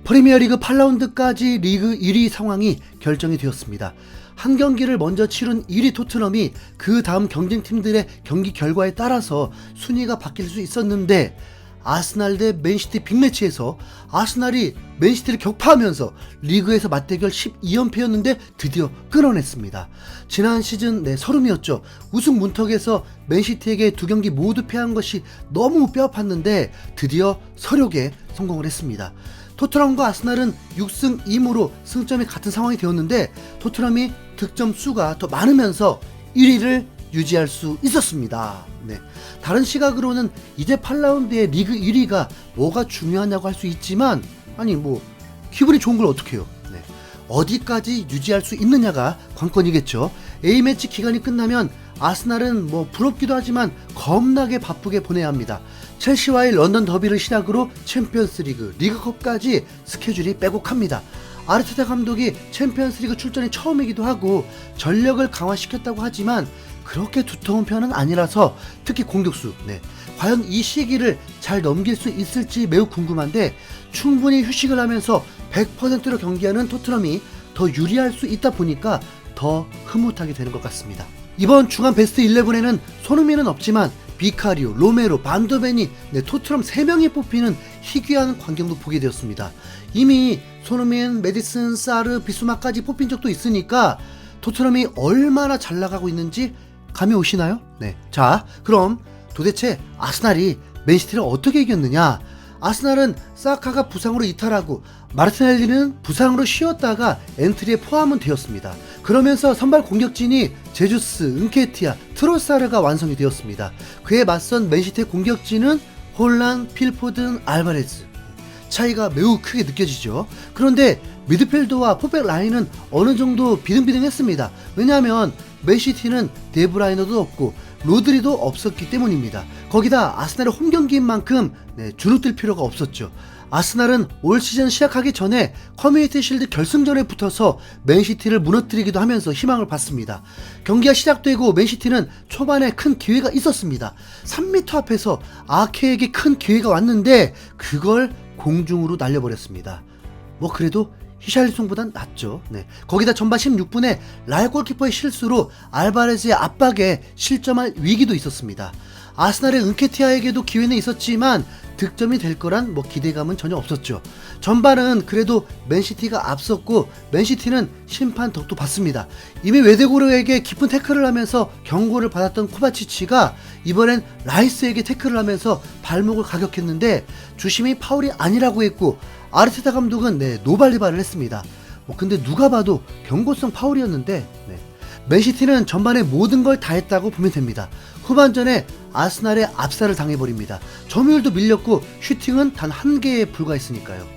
프리미어리그 8라운드까지 리그 1위 상황이 결정이 되었습니다. 한 경기를 먼저 치른 1위 토트넘이 그 다음 경쟁팀들의 경기 결과에 따라서 순위가 바뀔 수 있었는데, 아스날 대 맨시티 빅매치에서 아스날이 맨시티를 격파하면서 리그에서 맞대결 12연패였는데 드디어 끌어냈습니다. 지난 시즌 서름이었죠. 우승 문턱에서 맨시티에게 두 경기 모두 패한 것이 너무 뼈아팠는데 드디어 서력에 성공을 했습니다. 토트넘과 아스날은 6승 2무로 승점이 같은 상황이 되었는데, 토트넘이 득점 수가 더 많으면서 1위를 유지할 수 있었습니다. 다른 시각으로는 이제 8라운드의 리그 1위가 뭐가 중요하냐고 할 수 있지만, 기분이 좋은 걸 어떻게 해요. 어디까지 유지할 수 있느냐가 관건이겠죠. A매치 기간이 끝나면 아스날은 부럽기도 하지만 겁나게 바쁘게 보내야 합니다. 첼시와의 런던 더비를 시작으로 챔피언스리그, 리그컵까지 스케줄이 빼곡합니다. 아르테타 감독이 챔피언스리그 출전이 처음이기도 하고 전력을 강화시켰다고 하지만 그렇게 두터운 편은 아니라서, 특히 공격수, 과연 이 시기를 잘 넘길 수 있을지 매우 궁금한데, 충분히 휴식을 하면서 100%로 경기하는 토트넘이 더 유리할 수 있다 보니까 더 흐뭇하게 되는 것 같습니다. 이번 주간 베스트 11에는 손흥민은 없지만 비카리오, 로메로, 반더벤이 토트넘 3명이 뽑히는 희귀한 광경도 보게 되었습니다. 이미 손흥민, 메디슨, 사르, 비수마까지 뽑힌 적도 있으니까 토트넘이 얼마나 잘 나가고 있는지 감이 오시나요? 자, 그럼 도대체 아스날이 맨시티를 어떻게 이겼느냐? 아스날은 사카가 부상으로 이탈하고 마르티넬리는 부상으로 쉬었다가 엔트리에 포함은 되었습니다. 그러면서 선발 공격진이 제주스, 은케티아, 트로사르가 완성이 되었습니다. 그에 맞선 맨시티의 공격진은 홀란, 필포든, 알바레즈. 차이가 매우 크게 느껴지죠. 그런데 미드필더와 포백 라인은 어느 정도 비등비등했습니다. 왜냐하면 맨시티는 데브라이너도 없고 로드리도 없었기 때문입니다. 거기다 아스날의 홈경기인 만큼 주눅들 필요가 없었죠. 아스날은 올 시즌 시작하기 전에 커뮤니티 실드 결승전에 붙어서 맨시티를 무너뜨리기도 하면서 희망을 봤습니다. 경기가 시작되고 맨시티는 초반에 큰 기회가 있었습니다. 3m 앞에서 아케에게 큰 기회가 왔는데 그걸 공중으로 날려버렸습니다. 그래도 히샬리송보단 낫죠. 거기다 전반 16분에 라엘 골키퍼의 실수로 알바레즈의 압박에 실점할 위기도 있었습니다. 아스날의 은케티아에게도 기회는 있었지만 득점이 될 거란 기대감은 전혀 없었죠. 전반은 그래도 맨시티가 앞섰고 맨시티는 심판 덕도 봤습니다. 이미 웨데고르에게 깊은 태클을 하면서 경고를 받았던 코바치치가 이번엔 라이스에게 태클을 하면서 발목을 가격했는데 주심이 파울이 아니라고 했고 아르테타 감독은 노발리발을 했습니다. 근데 누가 봐도 경고성 파울이었는데 맨시티는 전반에 모든 걸 다 했다고 보면 됩니다. 후반전에 아스날의 압살을 당해버립니다. 점유율도 밀렸고 슈팅은 단 1개에 불과했으니까요.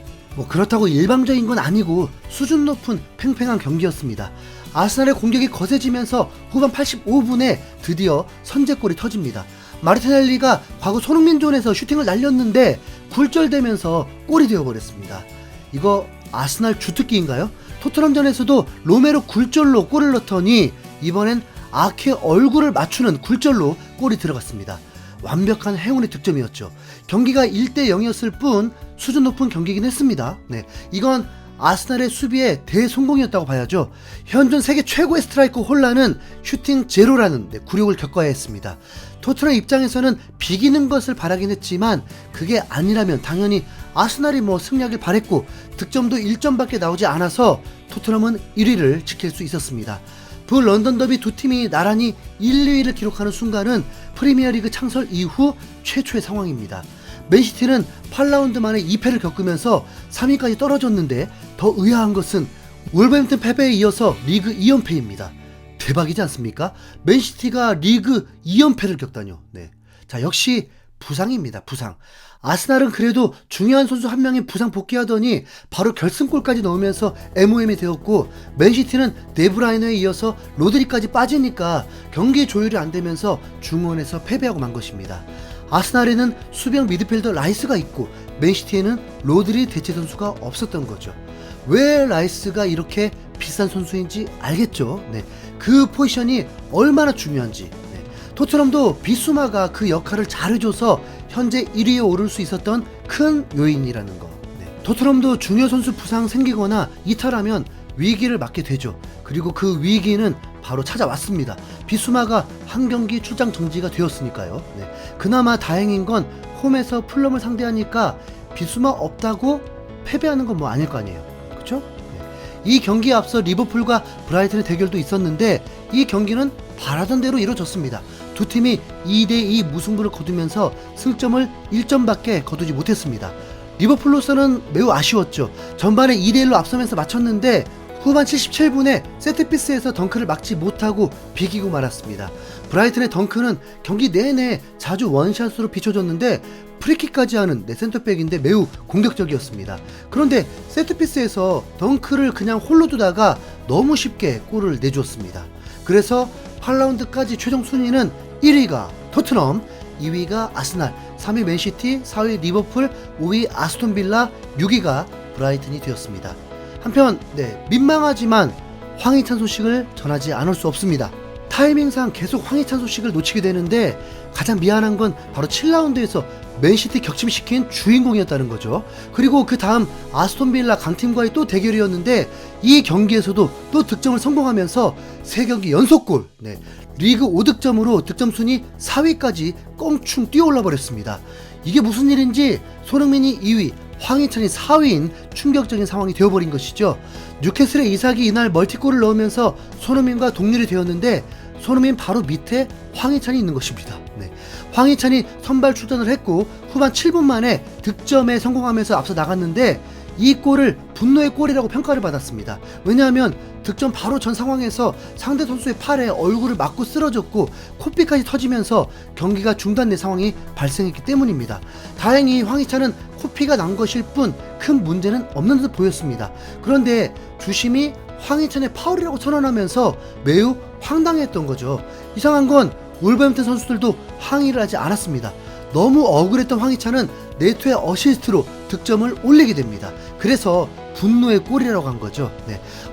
그렇다고 일방적인 건 아니고 수준 높은 팽팽한 경기였습니다. 아스날의 공격이 거세지면서 후반 85분에 드디어 선제골이 터집니다. 마르티넬리가 과거 손흥민 존에서 슈팅을 날렸는데 굴절되면서 골이 되어버렸습니다. 이거 아스날 주특기인가요? 토트넘전에서도 로메로 굴절로 골을 넣더니 이번엔 아케 얼굴을 맞추는 굴절로 골이 들어갔습니다. 완벽한 행운의 득점이었죠. 경기가 1대0이었을 뿐 수준 높은 경기이긴 했습니다. 이건 아스날의 수비의 대성공이었다고 봐야죠. 현존 세계 최고의 스트라이커 홀란은 슈팅 제로라는 굴욕을 겪어야 했습니다. 토트넘 입장에서는 비기는 것을 바라긴 했지만 그게 아니라면 당연히 아스날이 승리하길 바랬고 득점도 1점밖에 나오지 않아서 토트넘은 1위를 지킬 수 있었습니다. 부 런던 더비 두 팀이 나란히 1, 2위를 기록하는 순간은 프리미어리그 창설 이후 최초의 상황입니다. 맨시티는 8라운드 만에 2패를 겪으면서 3위까지 떨어졌는데 더 의아한 것은 wolverhampton 패배에 이어서 리그 2연패입니다. 대박이지 않습니까? 맨시티가 리그 2연패를 겪다뇨. 자, 역시 부상입니다. 부상. 아스날은 그래도 중요한 선수 한 명이 부상 복귀하더니 바로 결승골까지 넣으면서 MOM이 되었고, 맨시티는 데브라이너에 이어서 로드리까지 빠지니까 경기 조율이 안 되면서 중원에서 패배하고 만 것입니다. 아스날에는 수비형 미드필더 라이스가 있고 맨시티에는 로드리 대체 선수가 없었던 거죠. 왜 라이스가 이렇게 비싼 선수인지 알겠죠. 그 포지션이 얼마나 중요한지. 토트넘도 비수마가 그 역할을 잘해줘서 현재 1위에 오를 수 있었던 큰 요인이라는 거. 토트넘도 중요 선수 부상 생기거나 이탈하면 위기를 맞게 되죠. 그리고 그 위기는 바로 찾아왔습니다. 비수마가 한 경기 출장 정지가 되었으니까요. 네. 그나마 다행인 건 홈에서 풀럼을 상대하니까 비수마 없다고 패배하는 건 뭐 아닐 거 아니에요. 그쵸? 네. 이 경기에 앞서 리버풀과 브라이튼의 대결도 있었는데 이 경기는 바라던 대로 이루어졌습니다. 두 팀이 2대2 무승부를 거두면서 승점을 1점밖에 거두지 못했습니다. 리버풀로서는 매우 아쉬웠죠. 전반에 2대1로 앞서면서 마쳤는데 후반 77분에 세트피스에서 덩크를 막지 못하고 비기고 말았습니다. 브라이튼의 덩크는 경기 내내 자주 원샷으로 비춰졌는데 프리킥까지 하는 센터백인데 매우 공격적이었습니다. 그런데 세트피스에서 덩크를 그냥 홀로 두다가 너무 쉽게 골을 내주었습니다. 그래서 8라운드까지 최종 순위는 1위가 토트넘, 2위가 아스날, 3위 맨시티, 4위 리버풀, 5위 아스톤빌라, 6위가 브라이튼이 되었습니다. 한편 민망하지만 황희찬 소식을 전하지 않을 수 없습니다. 타이밍상 계속 황희찬 소식을 놓치게 되는데 가장 미안한 건 바로 7라운드에서 맨시티 격침시킨 주인공이었다는 거죠. 그리고 그 다음 아스톤빌라 강팀과의 또 대결이었는데 이 경기에서도 또 득점을 성공하면서 3경기 연속골, 리그 5득점으로 득점 순위 4위까지 껑충 뛰어올라 버렸습니다. 이게 무슨 일인지 손흥민이 2위, 황희찬이 4위인 충격적인 상황이 되어버린 것이죠. 뉴캐슬의 이삭이 이날 멀티골을 넣으면서 손흥민과 동률이 되었는데 손흥민 바로 밑에 황희찬이 있는 것입니다. 황희찬이 선발 출전을 했고 후반 7분 만에 득점에 성공하면서 앞서 나갔는데 이 골을 분노의 골이라고 평가를 받았습니다. 왜냐하면 득점 바로 전 상황에서 상대 선수의 팔에 얼굴을 맞고 쓰러졌고 코피까지 터지면서 경기가 중단된 상황이 발생했기 때문입니다. 다행히 황희찬은 코피가 난 것일 뿐 큰 문제는 없는 듯 보였습니다. 그런데 주심이 황희찬의 파울이라고 선언하면서 매우 황당했던 거죠. 이상한 건 울버햄튼 선수들도 항의를 하지 않았습니다. 너무 억울했던 황희찬은 네트의 어시스트로 득점을 올리게 됩니다. 그래서 분노의 골이라고 한 거죠.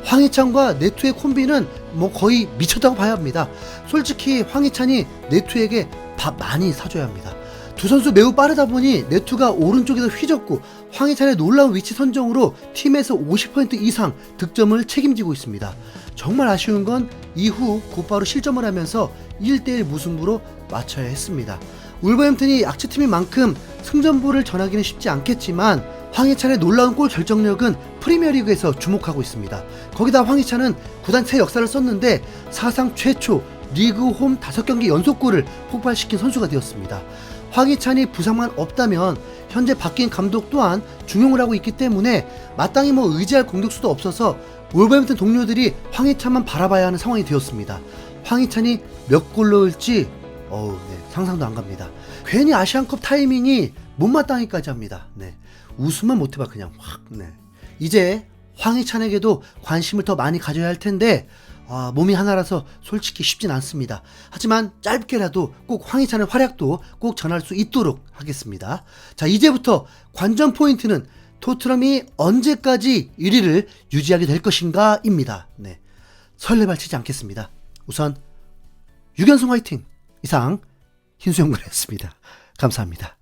황희찬과 네트의 콤비는 뭐 거의 미쳤다고 봐야 합니다. 솔직히 황희찬이 네트에게 밥 많이 사줘야 합니다. 두 선수 매우 빠르다 보니 네트가 오른쪽에서 휘젓고 황희찬의 놀라운 위치 선정으로 팀에서 50% 이상 득점을 책임지고 있습니다. 정말 아쉬운 건 이후 곧바로 실점을 하면서 1대1 무승부로 마쳐야 했습니다. 울버햄튼이 약체팀인 만큼 승전보를 전하기는 쉽지 않겠지만 황희찬의 놀라운 골 결정력은 프리미어리그에서 주목하고 있습니다. 거기다 황희찬은 구단 새 역사를 썼는데 사상 최초 리그 홈 5경기 연속골을 폭발시킨 선수가 되었습니다. 황희찬이 부상만 없다면 현재 바뀐 감독 또한 중용을 하고 있기 때문에 마땅히 의지할 공격수도 없어서 울버햄튼 동료들이 황희찬만 바라봐야 하는 상황이 되었습니다. 황희찬이 몇 골 넣을지 상상도 안 갑니다. 괜히 아시안컵 타이밍이 못마땅히까지 합니다. 웃으면 못해봐 그냥 확. 이제 황희찬에게도 관심을 더 많이 가져야 할 텐데 몸이 하나라서 솔직히 쉽진 않습니다. 하지만 짧게라도 꼭 황희찬의 활약도 꼭 전할 수 있도록 하겠습니다. 자, 이제부터 관전 포인트는 토트넘이 언제까지 1위를 유지하게 될 것인가 입니다. 설레발치지 않겠습니다. 우선 6연승 화이팅! 이상 흰수염그랬습니다. 감사합니다.